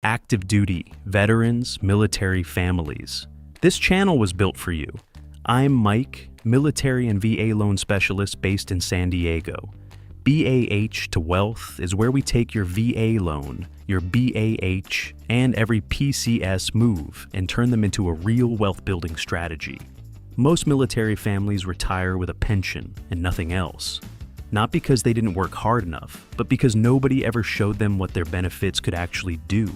Active duty, veterans, military families. This channel was built for you. I'm Mike, military and VA loan specialist based in San Diego. BAH to Wealth is where we take your VA loan, your BAH, and every PCS move and turn them into a real wealth building strategy. Most military families retire with a pension and nothing else. Not because they didn't work hard enough, but because nobody ever showed them what their benefits could actually do.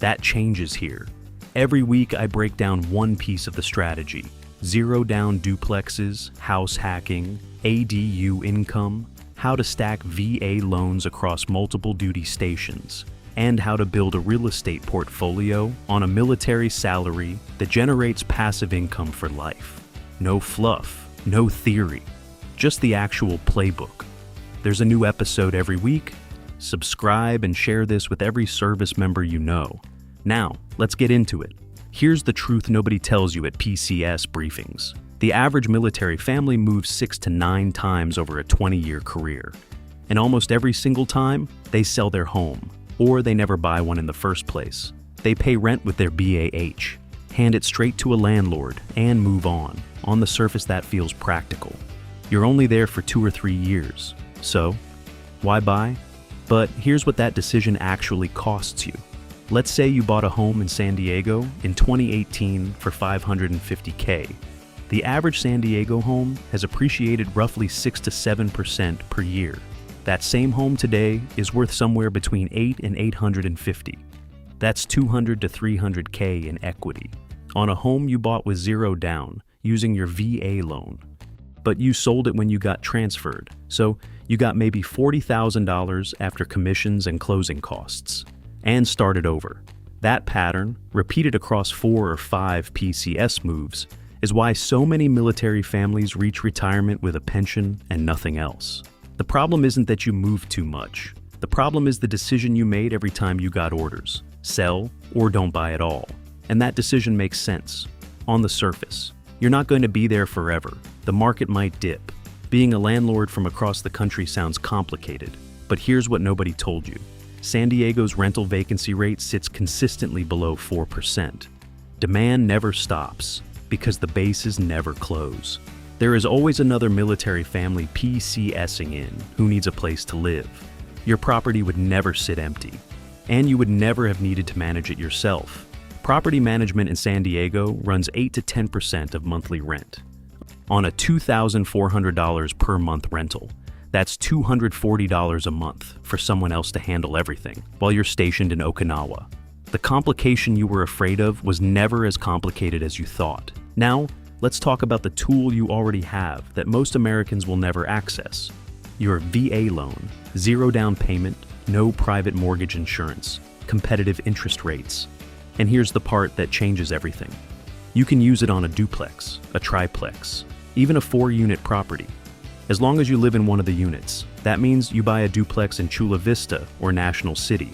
That changes here. Every week I break down one piece of the strategy: zero down duplexes, house hacking, ADU income, how to stack VA loans across multiple duty stations, and how to build a real estate portfolio on a military salary that generates passive income for life. No fluff, no theory, just the actual playbook. There's a new episode every week. Subscribe and share this with every service member you know. Now, let's get into it. Here's the truth nobody tells you at PCS briefings. The average military family moves 6 to 9 times over a 20-year career. And almost every single time, they sell their home, or they never buy one in the first place. They pay rent with their BAH, hand it straight to a landlord, and move on. On the surface, that feels practical. You're only there for 2 or 3 years. So, why buy? But here's what that decision actually costs you. Let's say you bought a home in San Diego in 2018 for $550K. The average San Diego home has appreciated roughly 6 to 7% per year. That same home today is worth somewhere between $800 and $850. That's $200 to $300K in equity on a home you bought with zero down using your VA loan. But you sold it when you got transferred, so you got maybe $40,000 after commissions and closing costs, and started over. That pattern, repeated across 4 or 5 PCS moves, is why so many military families reach retirement with a pension and nothing else. The problem isn't that you moved too much. The problem is the decision you made every time you got orders: sell or don't buy at all. And that decision makes sense. On the surface, you're not going to be there forever. The market might dip. Being a landlord from across the country sounds complicated, but here's what nobody told you. San Diego's rental vacancy rate sits consistently below 4%. Demand never stops because the bases never close. There is always another military family PCSing in who needs a place to live. Your property would never sit empty, and you would never have needed to manage it yourself. Property management in San Diego runs 8 to 10% of monthly rent. On a $2,400 per month rental, that's $240 a month for someone else to handle everything while you're stationed in Okinawa. The complication you were afraid of was never as complicated as you thought. Now, let's talk about the tool you already have that most Americans will never access: your VA loan. Zero down payment, no private mortgage insurance, competitive interest rates. And here's the part that changes everything. You can use it on a duplex, a triplex, even a 4-unit property. As long as you live in one of the units, that means you buy a duplex in Chula Vista or National City.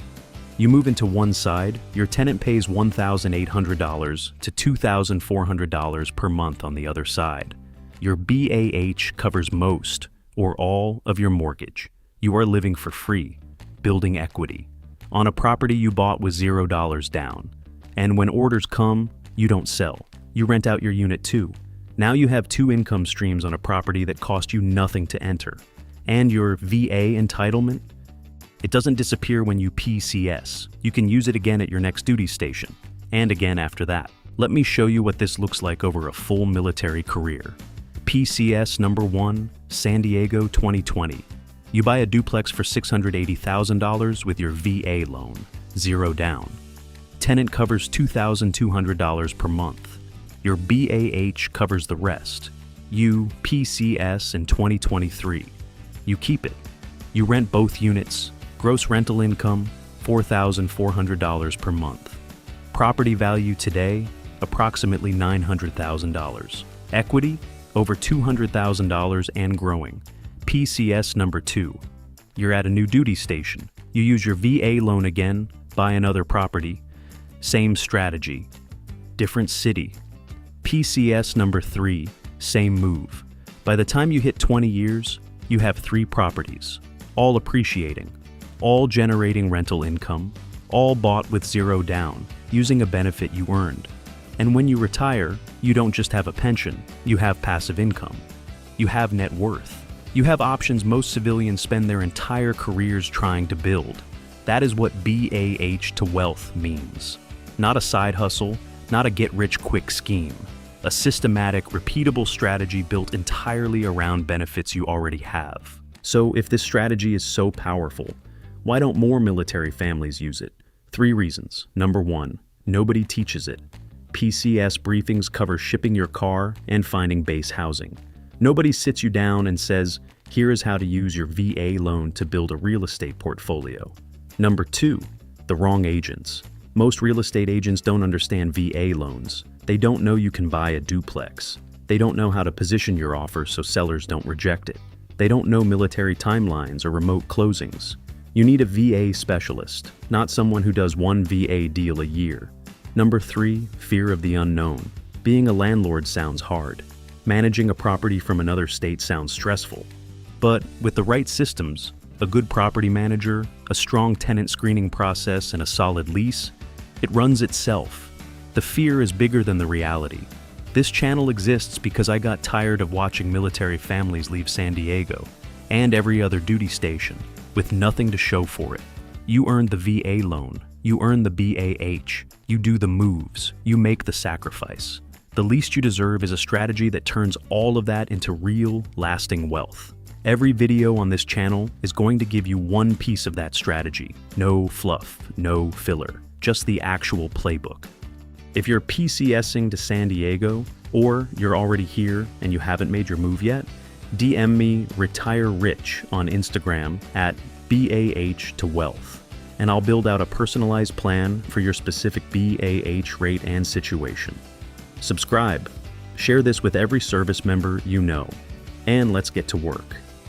You move into one side, your tenant pays $1,800 to $2,400 per month on the other side. Your BAH covers most or all of your mortgage. You are living for free, building equity, on a property you bought with $0 down. And when orders come, you don't sell. You rent out your unit too. Now you have 2 income streams on a property that cost you nothing to enter. And your VA entitlement? It doesn't disappear when you PCS. You can use it again at your next duty station, and again after that. Let me show you what this looks like over a full military career. PCS number 1, San Diego 2020. You buy a duplex for $680,000 with your VA loan, zero down. Tenant covers $2,200 per month. Your BAH covers the rest. You PCS in 2023. You keep it. You rent both units. Gross rental income, $4,400 per month. Property value today, approximately $900,000. Equity, over $200,000 and growing. PCS number 2. You're at a new duty station. You use your VA loan again, buy another property. Same strategy. Different city. PCS number 3, same move. By the time you hit 20 years, you have 3 properties, all appreciating, all generating rental income, all bought with zero down, using a benefit you earned. And when you retire, you don't just have a pension, you have passive income. You have net worth. You have options most civilians spend their entire careers trying to build. That is what BAH to wealth means. Not a side hustle, not a get-rich-quick scheme. A systematic, repeatable strategy built entirely around benefits you already have. So if this strategy is so powerful, why don't more military families use it? 3 reasons. Number 1, nobody teaches it. PCS briefings cover shipping your car and finding base housing. Nobody sits you down and says, here is how to use your VA loan to build a real estate portfolio. Number 2, the wrong agents. Most real estate agents don't understand VA loans. They don't know you can buy a duplex. They don't know how to position your offer so sellers don't reject it. They don't know military timelines or remote closings. You need a VA specialist, not someone who does one VA deal a year. Number 3, fear of the unknown. Being a landlord sounds hard. Managing a property from another state sounds stressful. But with the right systems, a good property manager, a strong tenant screening process, and a solid lease, it runs itself. The fear is bigger than the reality. This channel exists because I got tired of watching military families leave San Diego and every other duty station with nothing to show for it. You earned the VA loan. You earn the BAH. You do the moves. You make the sacrifice. The least you deserve is a strategy that turns all of that into real, lasting wealth. Every video on this channel is going to give you one piece of that strategy. No fluff, no filler, just the actual playbook. If you're PCSing to San Diego, or you're already here and you haven't made your move yet, DM me Retire Rich on Instagram at BAH to Wealth, and I'll build out a personalized plan for your specific BAH rate and situation. Subscribe, share this with every service member you know, and let's get to work.